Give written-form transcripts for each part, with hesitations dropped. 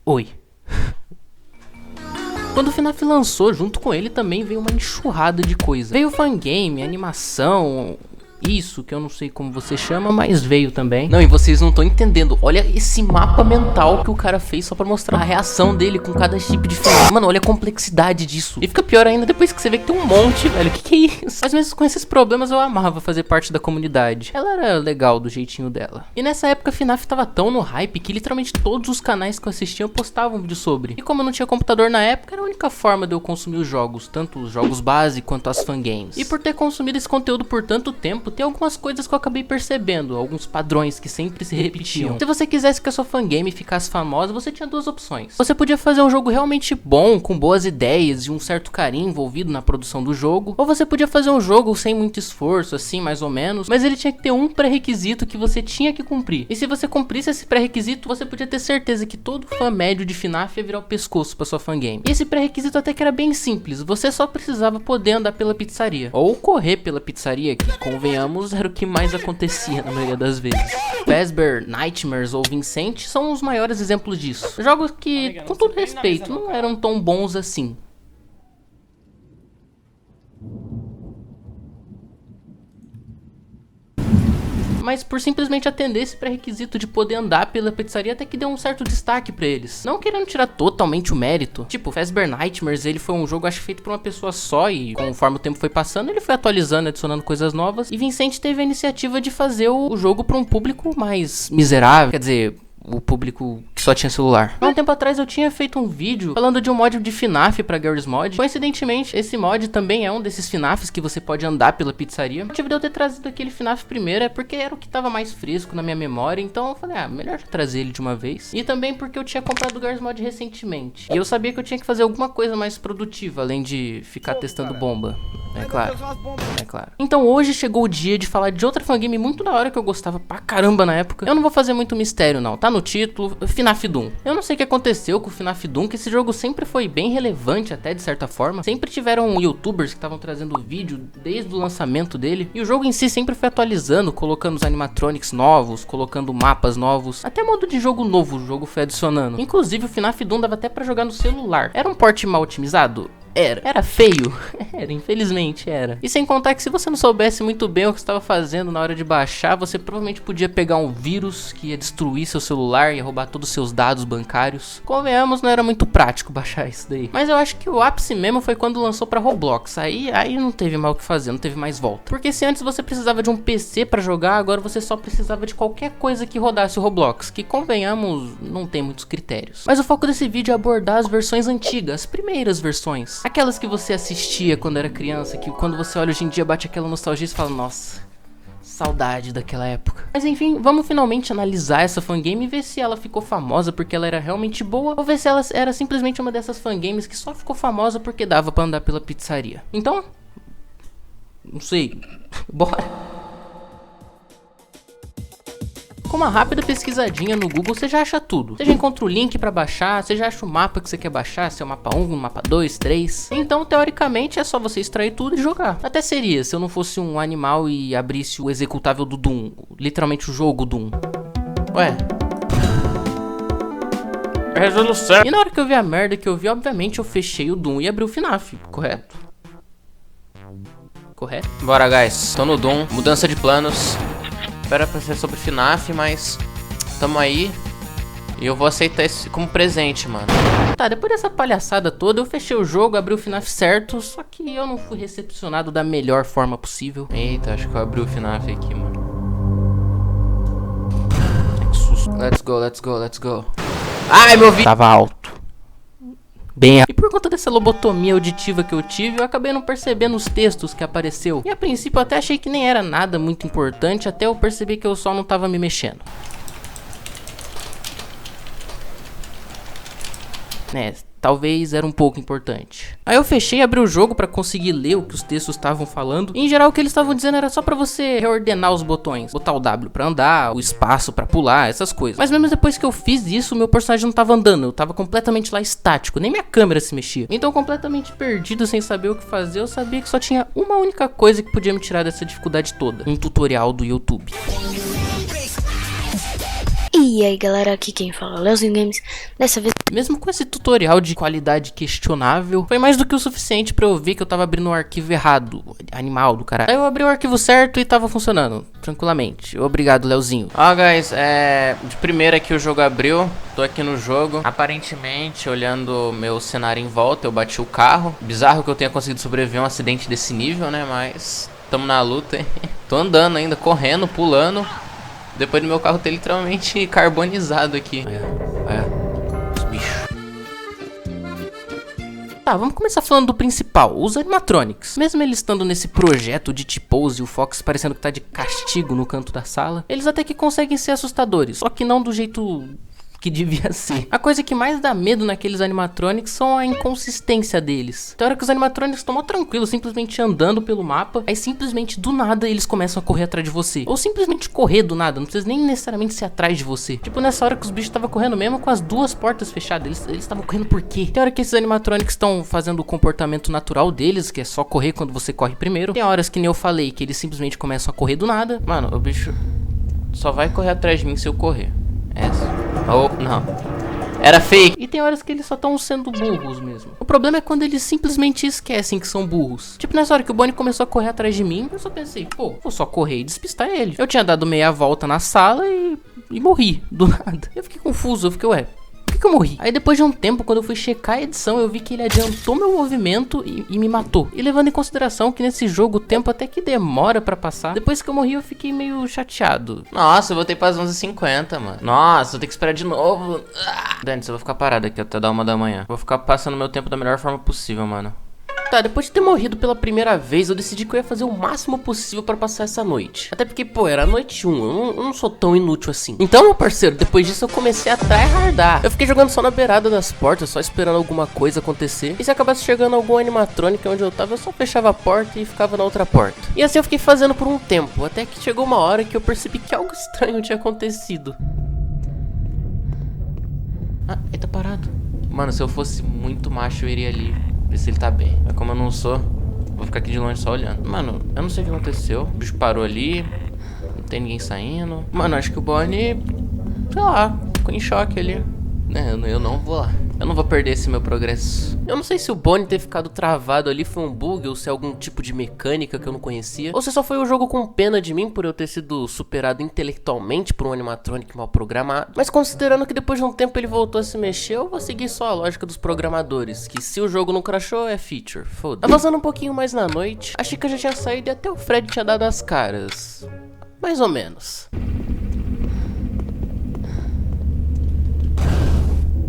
Oi. Quando o FNAF lançou, junto com ele também veio uma enxurrada de coisa. Veio fangame, animação, isso que eu não sei como você chama, mas veio também. Não, e vocês não estão entendendo. Olha esse mapa mental que o cara fez só pra mostrar a reação dele com cada chip diferente. Mano, olha a complexidade disso. E fica pior ainda depois que você vê que tem um monte, velho. Que é isso? Mas mesmo com esses problemas eu amava fazer parte da comunidade. Ela era legal do jeitinho dela. E nessa época a FNAF tava tão no hype que literalmente todos os canais que eu assistia postavam vídeo sobre. E como eu não tinha computador na época, era a única forma de eu consumir os jogos, tanto os jogos base quanto as fangames. E por ter consumido esse conteúdo por tanto tempo, tem algumas coisas que eu acabei percebendo, alguns padrões que sempre se repetiam. Se você quisesse que a sua fangame ficasse famosa, você tinha duas opções. Você podia fazer um jogo realmente bom, com boas ideias e um certo carinho envolvido na produção do jogo, ou você podia fazer um jogo sem muito esforço, assim, mais ou menos, mas ele tinha que ter um pré-requisito que você tinha que cumprir. E se você cumprisse esse pré-requisito, você podia ter certeza que todo fã médio de FNAF ia virar o pescoço pra sua fangame. E esse pré-requisito até que era bem simples, você só precisava poder andar pela pizzaria, ou correr pela pizzaria, que convenhamos era o que mais acontecia na maioria das vezes. Fazbear, Nightmares ou Vincent são os maiores exemplos disso. Jogos que, com todo respeito, não eram tão bons assim. Mas por simplesmente atender esse pré-requisito de poder andar pela pizzaria, até que deu um certo destaque pra eles. Não querendo tirar totalmente o mérito. Tipo, Fazbear Nightmares, ele foi um jogo, acho, feito por uma pessoa só, e conforme o tempo foi passando, ele foi atualizando, adicionando coisas novas. E Vincent teve a iniciativa de fazer o jogo pra um público mais miserável, quer dizer, o público que só tinha celular. Há um tempo atrás eu tinha feito um vídeo falando de um mod de FNAF pra Garry's Mod. Coincidentemente, esse mod também é um desses FNAFs que você pode andar pela pizzaria. O motivo de eu ter trazido aquele FNAF primeiro é porque era o que tava mais fresco na minha memória, então eu falei, melhor já trazer ele de uma vez. E também porque eu tinha comprado o Garry's Mod recentemente. E eu sabia que eu tinha que fazer alguma coisa mais produtiva, além de ficar testando bomba. É claro. É claro. Então hoje chegou o dia de falar de outra fangame muito da hora que eu gostava pra caramba na época. Eu não vou fazer muito mistério não, tá no título, FNAF Doom. Eu não sei o que aconteceu com o FNAF Doom, que esse jogo sempre foi bem relevante até de certa forma. Sempre tiveram youtubers que estavam trazendo vídeo desde o lançamento dele. E o jogo em si sempre foi atualizando, colocando os animatronics novos, colocando mapas novos. Até modo de jogo novo o jogo foi adicionando. Inclusive o FNAF Doom dava até pra jogar no celular. Era um port mal otimizado? Era feio? Era, infelizmente era. E sem contar que se você não soubesse muito bem o que você estava fazendo na hora de baixar, você provavelmente podia pegar um vírus que ia destruir seu celular, ia roubar todos os seus dados bancários. Convenhamos, não era muito prático baixar isso daí. Mas eu acho que o ápice mesmo foi quando lançou pra Roblox. Aí não teve mais o que fazer, não teve mais volta. Porque se antes você precisava de um PC pra jogar, agora você só precisava de qualquer coisa que rodasse o Roblox, que convenhamos, não tem muitos critérios. Mas o foco desse vídeo é abordar as versões antigas, as primeiras versões. Aquelas que você assistia quando era criança, que quando você olha hoje em dia bate aquela nostalgia e fala, nossa, saudade daquela época. Mas enfim, vamos finalmente analisar essa fangame e ver se ela ficou famosa porque ela era realmente boa, ou ver se ela era simplesmente uma dessas fangames que só ficou famosa porque dava pra andar pela pizzaria. Então, não sei, bora. Com uma rápida pesquisadinha no Google, você já acha tudo. Você já encontra o link pra baixar, você já acha o mapa que você quer baixar, se é o mapa 1, o mapa 2, 3. Então, teoricamente, é só você extrair tudo e jogar. Até seria, se eu não fosse um animal e abrisse o executável do Doom. Literalmente o jogo Doom. Ué. Resolução. E na hora que eu vi a merda que eu vi, obviamente eu fechei o Doom e abri o FNAF, correto? Correto? Bora, guys. Tô no Doom, mudança de planos. Era pra ser sobre FNAF, mas tamo aí. E eu vou aceitar isso como presente, mano. Tá, depois dessa palhaçada toda, eu fechei o jogo, abri o FNAF certo. Só que eu não fui recepcionado da melhor forma possível. Eita, acho que eu abri o FNAF aqui, mano. Que susto. Let's go, let's go, let's go. Ai, meu vídeo tava alto. Bem. E por conta dessa lobotomia auditiva que eu tive, eu acabei não percebendo os textos que apareceu. E a princípio eu até achei que nem era nada muito importante, até eu perceber que eu só não tava me mexendo. Talvez era um pouco importante. Aí eu fechei e abri o jogo pra conseguir ler o que os textos estavam falando. E em geral o que eles estavam dizendo era só pra você reordenar os botões. Botar o W pra andar, o espaço pra pular, essas coisas. Mas mesmo depois que eu fiz isso, meu personagem não tava andando. Eu tava completamente lá estático, nem minha câmera se mexia. Então completamente perdido, sem saber o que fazer, eu sabia que só tinha uma única coisa que podia me tirar dessa dificuldade toda. Um tutorial do YouTube. E aí galera, aqui quem fala é o Leozinho Games. Dessa vez, Mesmo com esse tutorial de qualidade questionável, foi mais do que o suficiente pra eu ver que eu tava abrindo um arquivo errado. Animal do caralho. Aí eu abri o arquivo certo e tava funcionando, tranquilamente. Obrigado, Leozinho. Ó, guys, de primeira que o jogo abriu, tô aqui no jogo. Aparentemente, olhando meu cenário em volta, eu bati o carro. Bizarro que eu tenha conseguido sobreviver a um acidente desse nível, né? Mas tamo na luta, hein? Tô andando ainda, correndo, pulando. Depois do meu carro ter literalmente carbonizado aqui. Os bichos. Tá, vamos começar falando do principal, os animatronics. Mesmo eles estando nesse projeto de T-Pose e o Fox parecendo que tá de castigo no canto da sala, eles até que conseguem ser assustadores, só que não do jeito que devia ser. A coisa que mais dá medo naqueles animatronics são a inconsistência deles. Tem hora que os animatronics estão mó tranquilos, simplesmente andando pelo mapa, aí simplesmente do nada eles começam a correr atrás de você. Ou simplesmente correr do nada, não precisa nem necessariamente ser atrás de você. Tipo nessa hora que os bichos estavam correndo mesmo com as duas portas fechadas, eles estavam correndo por quê? Tem hora que esses animatronics estão fazendo o comportamento natural deles, que é só correr quando você corre primeiro. Tem horas que nem eu falei, que eles simplesmente começam a correr do nada. Mano, o bicho só vai correr atrás de mim se eu correr. Oh, não. Era fake. E tem horas que eles só estão sendo burros mesmo. O problema é quando eles simplesmente esquecem que são burros. Tipo nessa hora que o Bonnie começou a correr atrás de mim, eu só pensei, pô, vou só correr e despistar ele. Eu tinha dado meia volta na sala e morri, do nada. Eu fiquei confuso, eu fiquei, ué, por que eu morri? Aí depois de um tempo, quando eu fui checar a edição, eu vi que ele adiantou meu movimento e me matou. E levando em consideração que nesse jogo o tempo até que demora pra passar, depois que eu morri eu fiquei meio chateado. Nossa, eu voltei pras 11h50, mano. Nossa, vou ter que esperar de novo. Dante, eu vou ficar parado aqui até dar 1 da manhã. Vou ficar passando meu tempo da melhor forma possível, mano. Tá, depois de ter morrido pela primeira vez, eu decidi que eu ia fazer o máximo possível pra passar essa noite. Até porque, pô, era noite 1, eu não sou tão inútil assim. Então, meu parceiro, depois disso eu comecei a tryhardar. Eu fiquei jogando só na beirada das portas, só esperando alguma coisa acontecer. E se acabasse chegando algum animatrônico onde eu tava, eu só fechava a porta e ficava na outra porta. E assim eu fiquei fazendo por um tempo, até que chegou uma hora que eu percebi que algo estranho tinha acontecido. Ah, ele tá parado. Mano, se eu fosse muito macho, eu iria ali ver se ele tá bem. Mas como eu não sou, vou ficar aqui de longe só olhando. Mano, eu não sei o que aconteceu. O bicho parou ali. Não tem ninguém saindo. Mano, acho que o Bonnie, sei lá, ficou em choque ali. Eu não vou lá. Eu não vou perder esse meu progresso. Eu não sei se o Bonnie ter ficado travado ali foi um bug ou se é algum tipo de mecânica que eu não conhecia. Ou se só foi o jogo com pena de mim por eu ter sido superado intelectualmente por um animatronic mal programado. Mas considerando que depois de um tempo ele voltou a se mexer, eu vou seguir só a lógica dos programadores, que se o jogo não crashou é feature, foda-se. Avançando um pouquinho mais na noite, a Chica já tinha saído e até o Fred tinha dado as caras. Mais ou menos.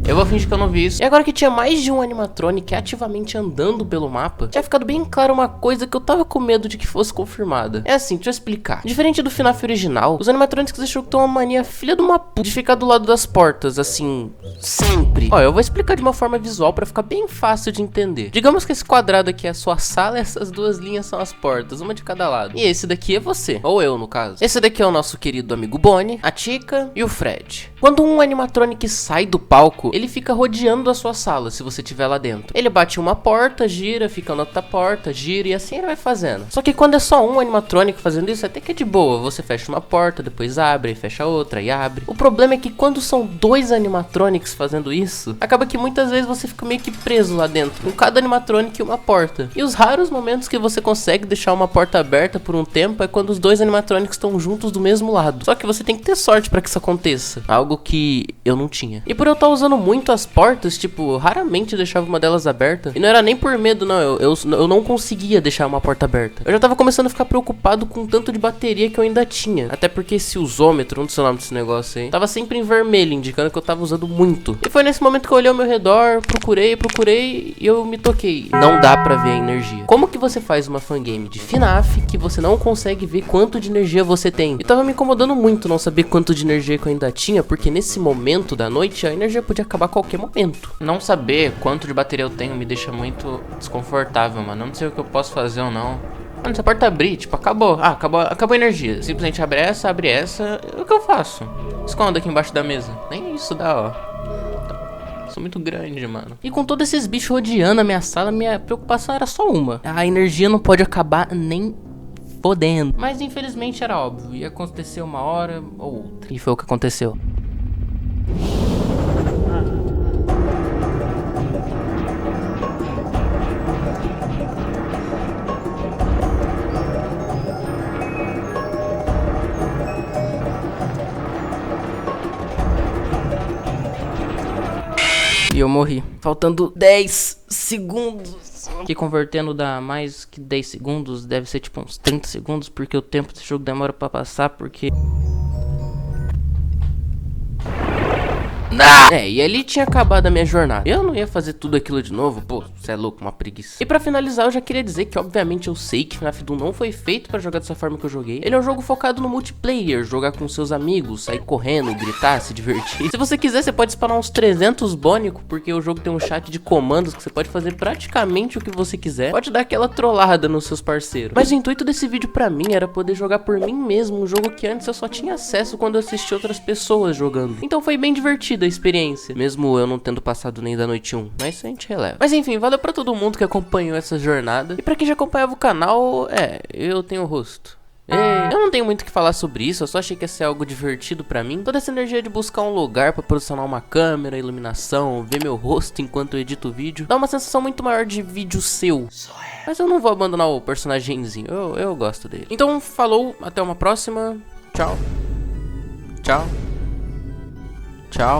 Eu vou fingir que eu não vi isso. E agora que tinha mais de um animatronic ativamente andando pelo mapa, tinha ficado bem claro uma coisa que eu tava com medo de que fosse confirmada. É assim, deixa eu explicar. Diferente do FNAF original, os animatronics desse jogo têm uma mania filha de uma puta de ficar do lado das portas, assim, sempre. Ó, eu vou explicar de uma forma visual pra ficar bem fácil de entender. Digamos que esse quadrado aqui é a sua sala e essas duas linhas são as portas, uma de cada lado. E esse daqui é você, ou eu no caso. Esse daqui é o nosso querido amigo Bonnie, a Chica e o Fred. Quando um animatronic sai do palco, ele fica rodeando a sua sala, se você estiver lá dentro. Ele bate uma porta, gira, fica na outra porta, gira e assim ele vai fazendo. Só que quando é só um animatronic fazendo isso, até que é de boa. Você fecha uma porta, depois abre, e fecha outra e abre. O problema é que quando são dois animatronics fazendo isso, acaba que muitas vezes você fica meio que preso lá dentro, com cada animatronic uma porta. E os raros momentos que você consegue deixar uma porta aberta por um tempo é quando os dois animatronics estão juntos do mesmo lado. Só que você tem que ter sorte pra que isso aconteça. Algo que eu não tinha. E por eu estar usando muito as portas, tipo, raramente deixava uma delas aberta. E não era nem por medo, não. Eu não conseguia deixar uma porta aberta. Eu já tava começando a ficar preocupado com o tanto de bateria que eu ainda tinha. Até porque esse usômetro, não sei o nome desse negócio aí, tava sempre em vermelho, indicando que eu tava usando muito. E foi nesse momento que eu olhei ao meu redor, procurei e eu me toquei. Não dá pra ver a energia. Como que você faz uma fangame de FNAF que você não consegue ver quanto de energia você tem? E tava me incomodando muito não saber quanto de energia que eu ainda tinha, porque nesse momento da noite a energia podia acabar a qualquer momento. Não saber quanto de bateria eu tenho me deixa muito desconfortável, mano. Eu não sei o que eu posso fazer ou não. Mano, se a porta abrir, tipo, acabou. Ah, acabou a energia. Simplesmente abre essa. O que eu faço? Esconda aqui embaixo da mesa. Nem isso dá, ó. Sou muito grande, mano. E com todos esses bichos rodeando a minha sala, minha preocupação era só uma. A energia não pode acabar nem fodendo. Mas infelizmente era óbvio. Ia acontecer uma hora ou outra. E foi o que aconteceu. E eu morri. Faltando 10 segundos. Que convertendo dá mais que 10 segundos. Deve ser tipo uns 30 segundos. Porque o tempo desse jogo demora pra passar. Porque... e ali tinha acabado a minha jornada. Eu não ia fazer tudo aquilo de novo, pô, cê é louco, uma preguiça. E pra finalizar, eu já queria dizer que obviamente eu sei que FNAF Doom não foi feito pra jogar dessa forma que eu joguei. Ele é um jogo focado no multiplayer, jogar com seus amigos, sair correndo, gritar, se divertir. Se você quiser, você pode spawnar uns 300 bônicos, porque o jogo tem um chat de comandos que você pode fazer praticamente o que você quiser. Pode dar aquela trollada nos seus parceiros. Mas o intuito desse vídeo pra mim era poder jogar por mim mesmo, um jogo que antes eu só tinha acesso quando eu assistia outras pessoas jogando. Então foi bem divertido a experiência, mesmo eu não tendo passado nem da noite 1, mas isso a gente releva. Mas enfim, valeu pra todo mundo que acompanhou essa jornada, e pra quem já acompanhava o canal, eu tenho rosto. Eu não tenho muito o que falar sobre isso, eu só achei que ia ser algo divertido pra mim. Toda essa energia de buscar um lugar pra posicionar uma câmera, iluminação, ver meu rosto enquanto eu edito o vídeo, dá uma sensação muito maior de vídeo seu. Mas eu não vou abandonar o personagemzinho, eu gosto dele. Então falou, até uma próxima, tchau. Tchau. Tchau.